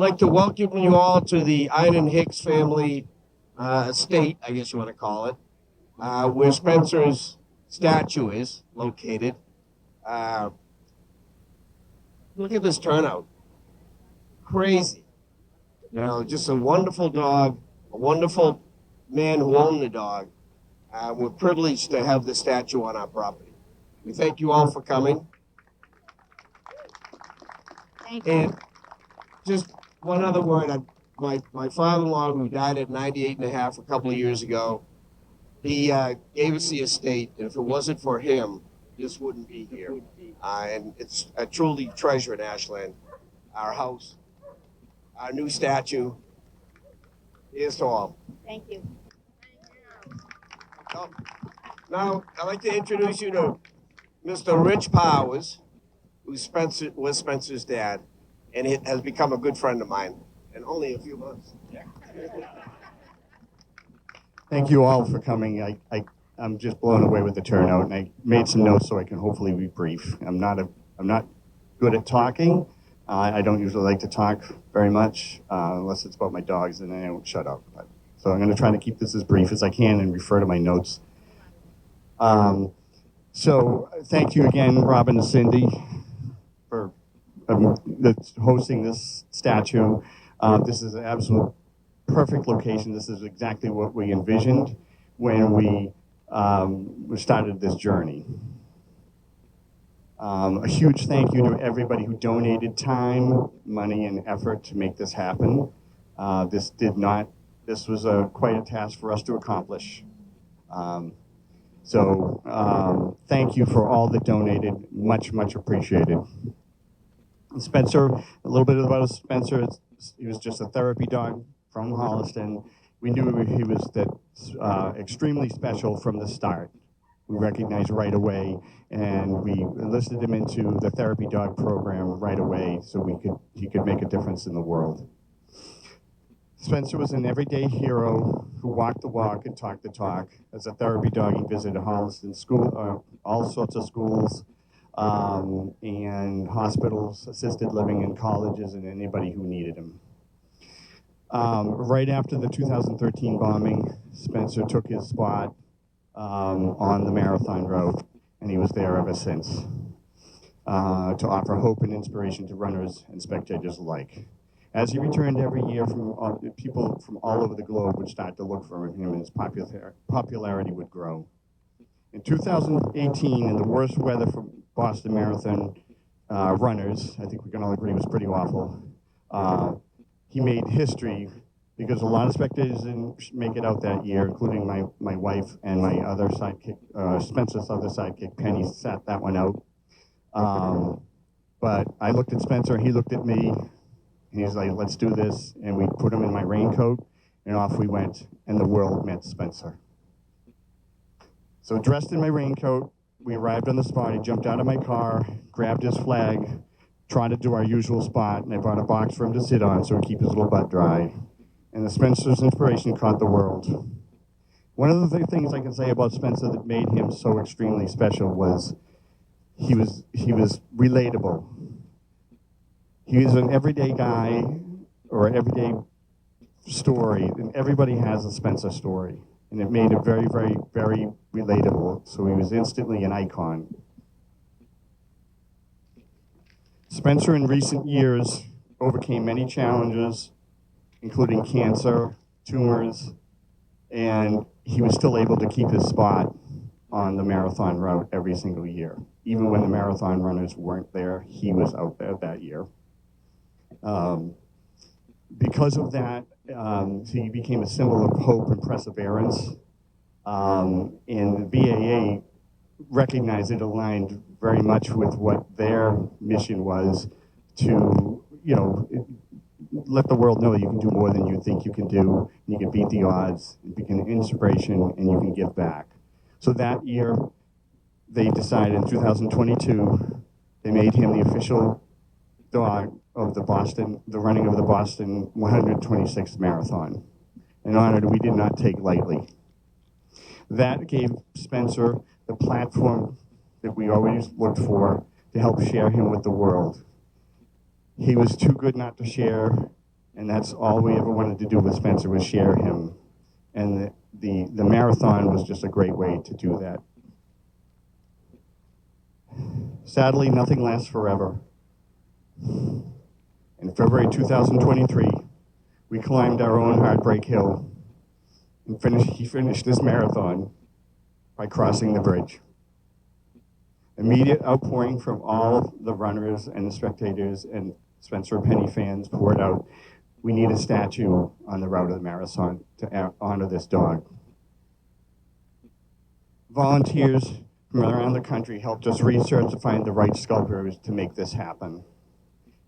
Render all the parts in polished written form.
like to welcome you all to the Iron Hicks family estate, I guess you want to call it, where Spencer's statue is located. Uh, Look at this turnout. Crazy. You know, just a wonderful dog, a wonderful man who owned the dog. We're privileged to have the statue on our property. We thank you all for coming. Thank you. And just one other word. My father-in-law, who died at 98 and a half a couple of years ago, he gave us the estate, and if it wasn't for him, this wouldn't be here. And it's a truly treasure in Ashland. Our house, our new statue. Here's to all. Thank you. Now, I'd like to introduce you to Mr. Rich Powers, who was Spencer's dad, and it has become a good friend of mine in only a few months. Thank you all for coming. I'm just blown away with the turnout, and I made some notes so I can hopefully be brief. I'm not good at talking. I don't usually like to talk very much unless it's about my dogs, and then I won't shut up. So I'm going to try to keep this as brief as I can and refer to my notes. So thank you again, Robin and Cindy, for hosting this statue. This is an absolute perfect location. This is exactly what we envisioned when we started this journey. A huge thank you to everybody who donated time, money, and effort to make this happen. This was quite a task for us to accomplish. Thank you for all that donated, much, much appreciated. Spencer, a little bit about Spencer. He was just a therapy dog from Holliston. We knew he was extremely special from the start. We recognized right away, and we enlisted him into the therapy dog program right away so he could make a difference in the world. Spencer was an everyday hero who walked the walk and talked the talk. As a therapy dog, he visited Holliston school, all sorts of schools, and hospitals, assisted living, and colleges, and anybody who needed him. Right after the 2013 bombing, Spencer took his spot on the marathon route, and he was there ever since to offer hope and inspiration to runners and spectators alike. As he returned every year, people from all over the globe would start to look for him, and his popularity would grow. In 2018, in the worst weather for Boston Marathon runners, I think we can all agree was pretty awful, he made history because a lot of spectators didn't make it out that year, including my wife and my other sidekick, Spencer's other sidekick, Penny, sat that one out. But I looked at Spencer, he looked at me, and he's like, let's do this. And we put him in my raincoat, and off we went, and the world met Spencer. So dressed in my raincoat, we arrived on the spot. He jumped out of my car, grabbed his flag, tried to do our usual spot, and I brought a box for him to sit on so he'd keep his little butt dry. And the Spencer's inspiration caught the world. One of the things I can say about Spencer that made him so extremely special was he was relatable. He was an everyday guy or an everyday story, and everybody has a Spencer story. And it made it very, very, very relatable, so he was instantly an icon. Spencer in recent years overcame many challenges, including cancer, tumors, and he was still able to keep his spot on the marathon route every single year. Even when the marathon runners weren't there, he was out there that year. Because of that, he became a symbol of hope and perseverance, and the BAA recognized it aligned very much with what their mission was to, let the world know you can do more than you think you can do, you can beat the odds, you can be an inspiration, and you can give back. So that year, they decided in 2022, they made him the official dog of the running of the Boston 126th Marathon, an honor that we did not take lightly. That gave Spencer the platform that we always looked for to help share him with the world. He was too good not to share, And that's all we ever wanted to do with Spencer, was share him. And the marathon was just a great way to do that. Sadly, nothing lasts forever. In February 2023, we climbed our own Heartbreak Hill, and he finished this marathon by crossing the bridge. Immediate outpouring from all the runners and the spectators and Spencer Penny fans poured out. We need a statue on the route of the marathon to honor this dog. Volunteers from around the country helped us research to find the right sculptors to make this happen.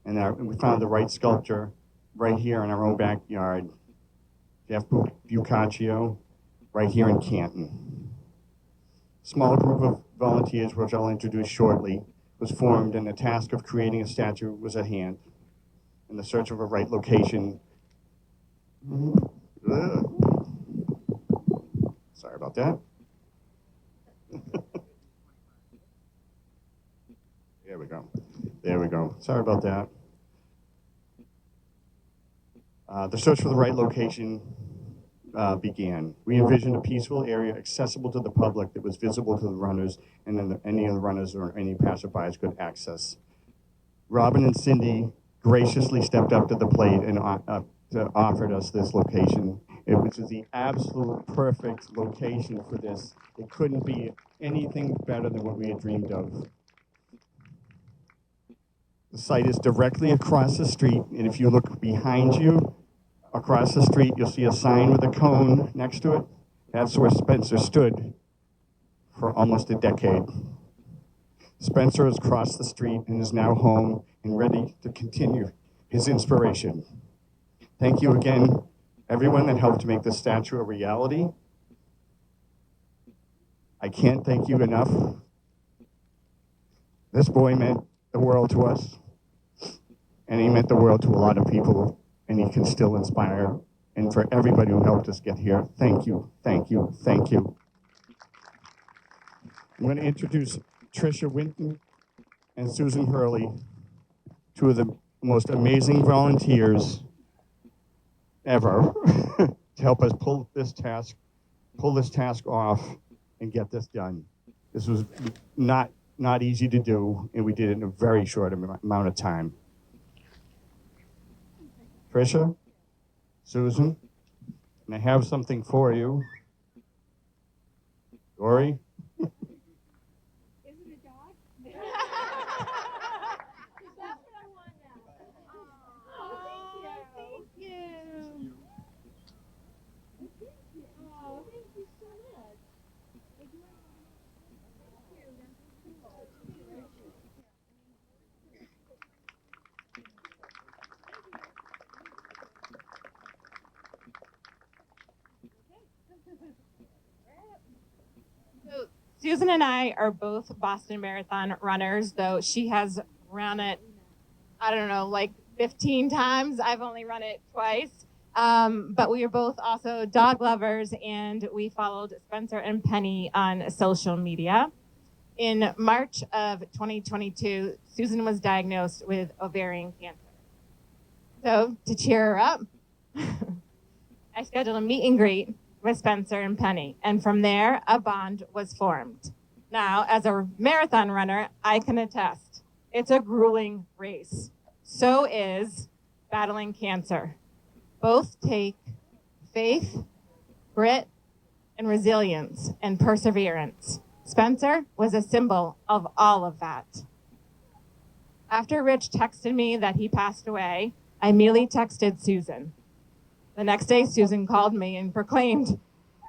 And we found the right sculpture right here in our own backyard, Jeff Bucaccio, right here in Canton. A small group of volunteers, which I'll introduce shortly, was formed, and the task of creating a statue was at hand. In the search of a right location. Sorry about that. There we go. There we go. Sorry about that. The search for the right location began. We envisioned a peaceful area accessible to the public that was visible to the runners, and then any of the runners or any passerbys could access. Robin and Cindy graciously stepped up to the plate and offered us this location. It was the absolute perfect location for this. It couldn't be anything better than what we had dreamed of. The site is directly across the street, and if you look behind you, across the street, you'll see a sign with a cone next to it. That's where Spencer stood for almost a decade. Spencer has crossed the street and is now home and ready to continue his inspiration. Thank you again, everyone that helped to make this statue a reality. I can't thank you enough. This boy meant the world to us, and he meant the world to a lot of people, and he can still inspire. And for everybody who helped us get here, thank you, thank you, thank you. I'm going to introduce Tricia Winton and Susan Hurley, two of the most amazing volunteers ever, to help us pull this task off and get this done. This was not easy to do, and we did it in a very short amount of time. Tricia, Susan, and I have something for you. Dory? So Susan and I are both Boston Marathon runners, though she has run it, I don't know, like 15 times. I've only run it twice. But we are both also dog lovers, and we followed Spencer and Penny on social media. In March of 2022, Susan was diagnosed with ovarian cancer. So to cheer her up, I scheduled a meet and greet with Spencer and Penny, and from there, a bond was formed. Now, as a marathon runner, I can attest, it's a grueling race. So is battling cancer. Both take faith, grit, and resilience, and perseverance. Spencer was a symbol of all of that. After Rich texted me that he passed away, I immediately texted Susan. The next day, Susan called me and proclaimed,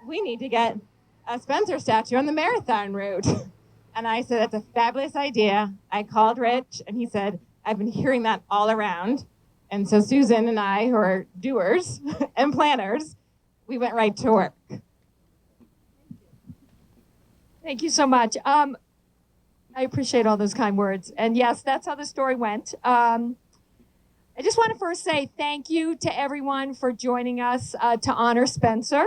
"We need to get a Spencer statue on the marathon route." And I said, "That's a fabulous idea." I called Rich, and he said, "I've been hearing that all around." And so Susan and I, who are doers and planners, we went right to work. Thank you so much. I appreciate all those kind words. And yes, that's how the story went. I just want to first say thank you to everyone for joining us to honor Spencer.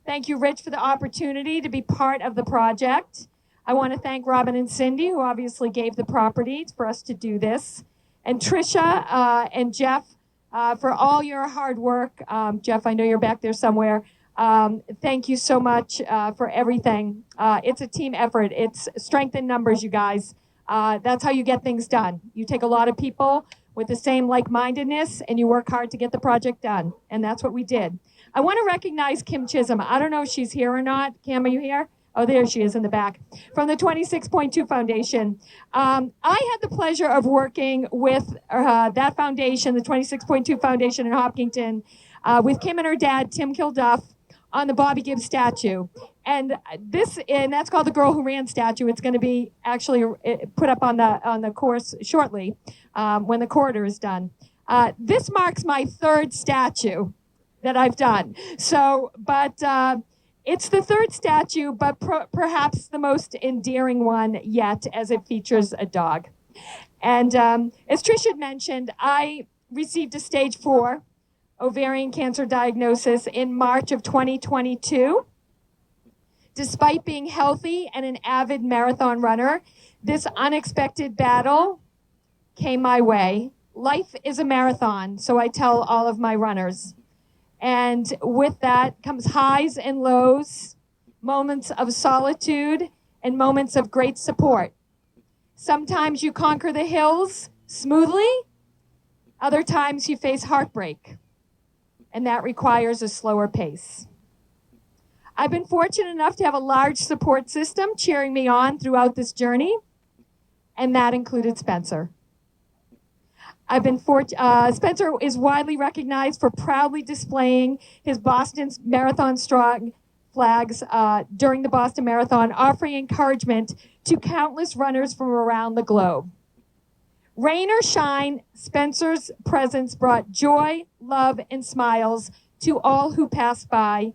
Thank you, Rich, for the opportunity to be part of the project. I want to thank Robin and Cindy, who obviously gave the property for us to do this. And Tricia and Jeff for all your hard work. Jeff, I know you're back there somewhere. Thank you so much for everything. It's a team effort. It's strength in numbers, you guys. That's how you get things done. You take a lot of people with the same like-mindedness, and you work hard to get the project done. And that's what we did. I want to recognize Kim Chisholm. I don't know if she's here or not. Kim, are you here? Oh, there she is in the back. From the 26.2 Foundation. I had the pleasure of working with that foundation, the 26.2 Foundation in Hopkinton, with Kim and her dad, Tim Kilduff, on the Bobby Gibbs statue. And that's called the Girl Who Ran statue. It's going to be actually put up on the course shortly when the corridor is done. This marks my third statue that I've done. So, but it's the third statue, but perhaps the most endearing one yet, as it features a dog. And as Trish had mentioned, I received a stage 4 ovarian cancer diagnosis in March of 2022. Despite being healthy and an avid marathon runner, this unexpected battle came my way. Life is a marathon, so I tell all of my runners. And with that comes highs and lows, moments of solitude, and moments of great support. Sometimes you conquer the hills smoothly, other times you face heartbreak, and that requires a slower pace. I've been fortunate enough to have a large support system cheering me on throughout this journey, and that included Spencer. Spencer is widely recognized for proudly displaying his Boston Marathon strong flags during the Boston Marathon, offering encouragement to countless runners from around the globe. Rain or shine, Spencer's presence brought joy, love, and smiles to all who passed by,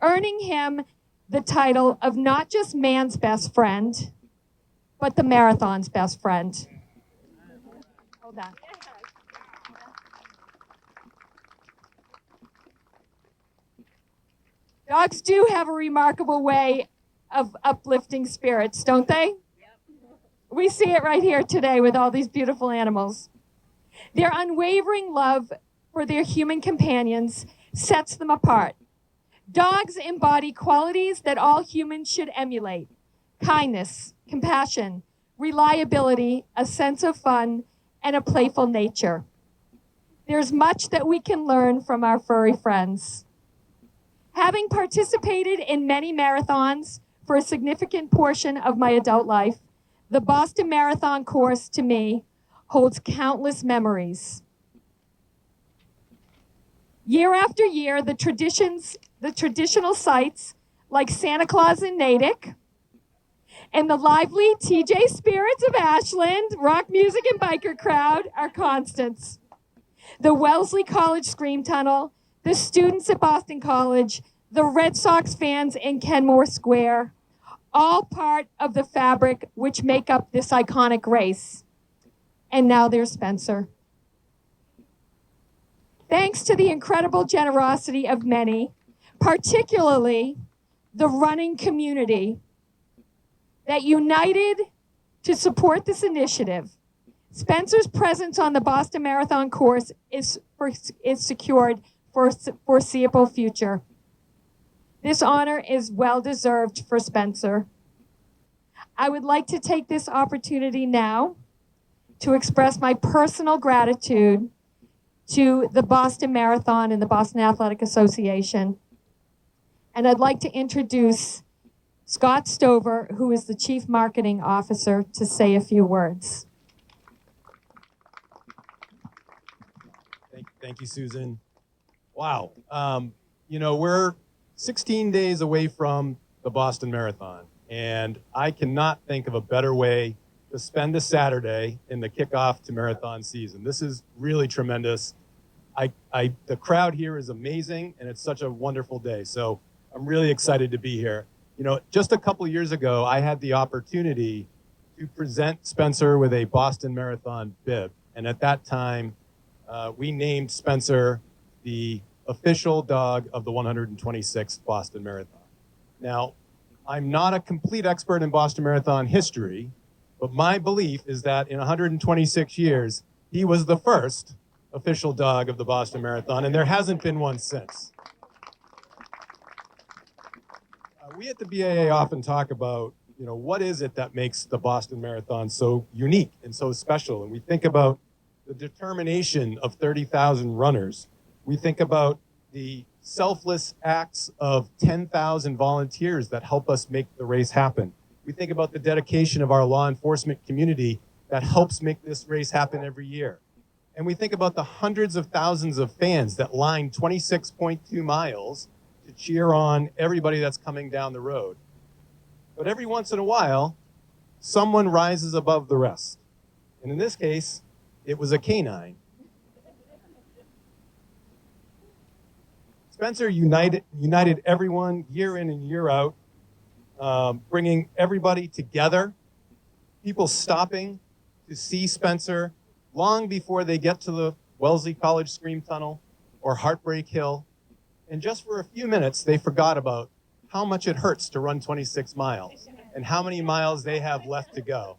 earning him the title of not just man's best friend, but the marathon's best friend. Hold on. Dogs do have a remarkable way of uplifting spirits, don't they? We see it right here today with all these beautiful animals. Their unwavering love for their human companions sets them apart. Dogs embody qualities that all humans should emulate: kindness, compassion, reliability, a sense of fun, and a playful nature. There's much that we can learn from our furry friends. Having participated in many marathons for a significant portion of my adult life, the Boston Marathon course, to me, holds countless memories. Year after year, the traditional sites like Santa Claus in Natick and the lively TJ Spirits of Ashland, rock music and biker crowd are constants. The Wellesley College Scream Tunnel, the students at Boston College, the Red Sox fans in Kenmore Square, all part of the fabric which make up this iconic race. And now there's Spencer. Thanks to the incredible generosity of many, particularly the running community that united to support this initiative, Spencer's presence on the Boston Marathon course is secured for a foreseeable future. This honor is well-deserved for Spencer. I would like to take this opportunity now to express my personal gratitude to the Boston Marathon and the Boston Athletic Association. And I'd like to introduce Scott Stover, who is the Chief Marketing Officer, to say a few words. Thank you, Susan. Wow. We're 16 days away from the Boston Marathon, and I cannot think of a better way to spend a Saturday in the kickoff to marathon season. This is really tremendous. The crowd here is amazing, and it's such a wonderful day. So I'm really excited to be here. Just a couple years ago, I had the opportunity to present Spencer with a Boston Marathon bib. And at that time, we named Spencer the official dog of the 126th Boston Marathon. Now, I'm not a complete expert in Boston Marathon history, but my belief is that in 126 years, he was the first official dog of the Boston Marathon, and there hasn't been one since. We at the BAA often talk about, what is it that makes the Boston Marathon so unique and so special? And we think about the determination of 30,000 runners. We think about the selfless acts of 10,000 volunteers that help us make the race happen. We think about the dedication of our law enforcement community that helps make this race happen every year. And we think about the hundreds of thousands of fans that line 26.2 miles to cheer on everybody that's coming down the road. But every once in a while, someone rises above the rest. And in this case, it was a canine. Spencer united everyone year in and year out, bringing everybody together, people stopping to see Spencer long before they get to the Wellesley College Scream Tunnel or Heartbreak Hill. And just for a few minutes, they forgot about how much it hurts to run 26 miles and how many miles they have left to go.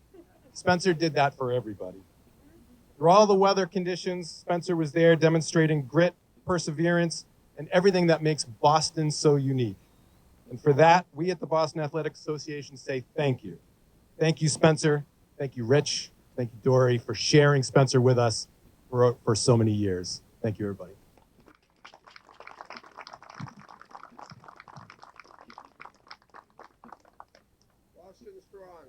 Spencer did that for everybody. Through all the weather conditions, Spencer was there demonstrating grit, perseverance, and everything that makes Boston so unique. And for that, we at the Boston Athletic Association say thank you. Thank you, Spencer. Thank you, Rich. Thank you, Dory, for sharing Spencer with us for so many years. Thank you, everybody. Boston strong.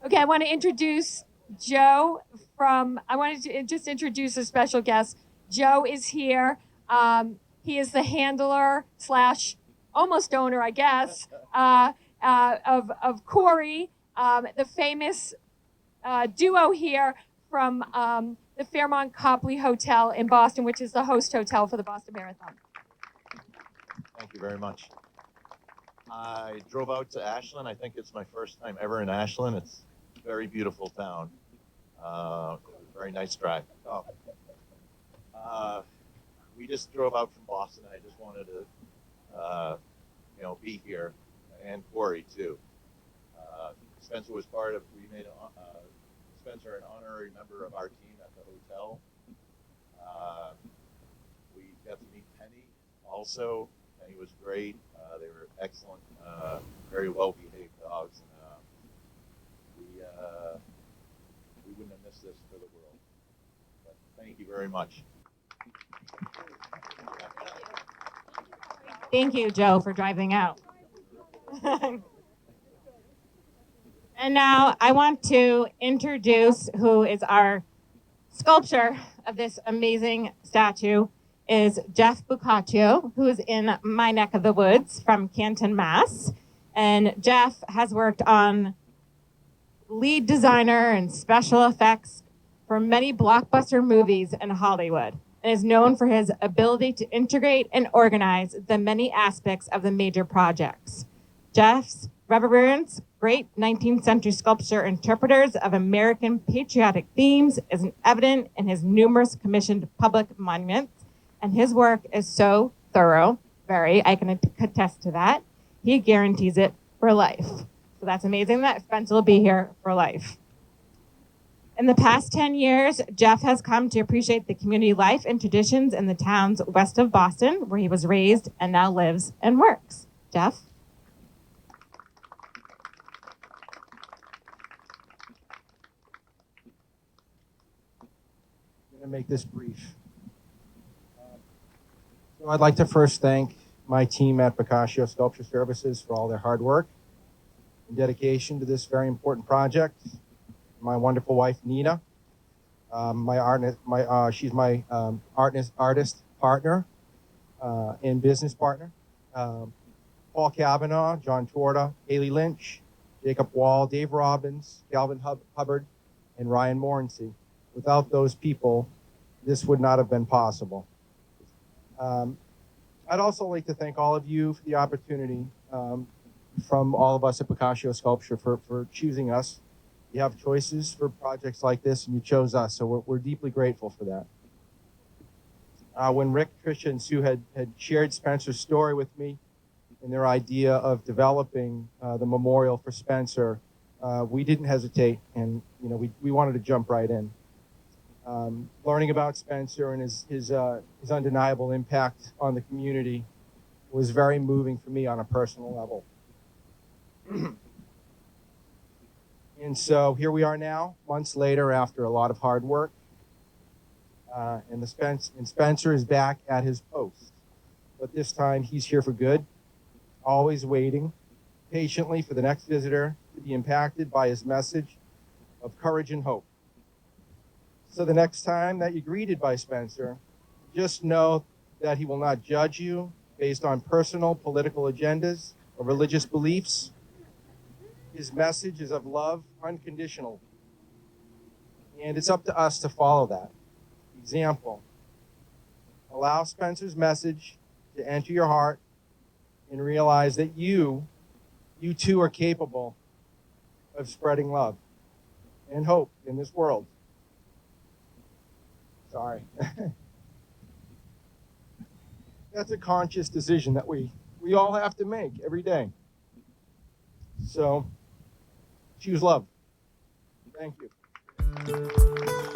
Okay, I want to introduce Joe I wanted to just introduce a special guest. Joe is here. He is the handler / almost owner, I guess, of Corey, the famous duo here from the Fairmont Copley Hotel in Boston, which is the host hotel for the Boston Marathon. Thank you very much. I drove out to Ashland. I think it's my first time ever in Ashland. It's a very beautiful town. It was a very nice drive. We just drove out from Boston. I just wanted to, be here, and Corey too. Spencer was we made Spencer an honorary member of our team at the hotel. We got to meet Penny also. Penny was great. They were excellent, very well-behaved dogs. And, we wouldn't have missed this for the world. But thank you very much. Thank you, Joe, for driving out. And now I want to introduce who is our sculptor of this amazing statue is Jeff Boccaccio, who is in my neck of the woods from Canton, Mass. And Jeff has worked on lead designer and special effects for many blockbuster movies in Hollywood and is known for his ability to integrate and organize the many aspects of the major projects. Jeff's reverence great 19th century sculpture interpreters of American patriotic themes is evident in his numerous commissioned public monuments, and his work is so thorough, I can attest to that. He guarantees it for life. So that's amazing that Spencer will be here for life. In the past 10 years, Jeff has come to appreciate the community life and traditions in the towns west of Boston, where he was raised and now lives and works. Jeff? I'm going to make this brief. So I'd like to first thank my team at Boccaccio Sculpture Services for all their hard work and dedication to this very important project. My wonderful wife, Nina, she's my artist partner and business partner. Paul Cavanaugh, John Torta, Haley Lynch, Jacob Wall, Dave Robbins, Calvin Hubbard, and Ryan Morency. Without those people, this would not have been possible. I'd also like to thank all of you for the opportunity from all of us at Boccaccio Sculpture for choosing us, You have choices for projects like this, and you chose us, so we're deeply grateful for that. When Rick, Tricia, and Sue had shared Spencer's story with me and their idea of developing the memorial for Spencer, we didn't hesitate, and we wanted to jump right in. Learning about Spencer and his undeniable impact on the community was very moving for me on a personal level. And so here we are now, months later, after a lot of hard work, and Spencer is back at his post. But this time he's here for good, always waiting patiently for the next visitor to be impacted by his message of courage and hope. So the next time that you're greeted by Spencer, just know that he will not judge you based on personal political agendas or religious beliefs. His message is of love, unconditional. And it's up to us to follow that example. Allow Spencer's message to enter your heart and realize that you too are capable of spreading love and hope in this world. Sorry. That's a conscious decision that we all have to make every day. So choose love. Thank you.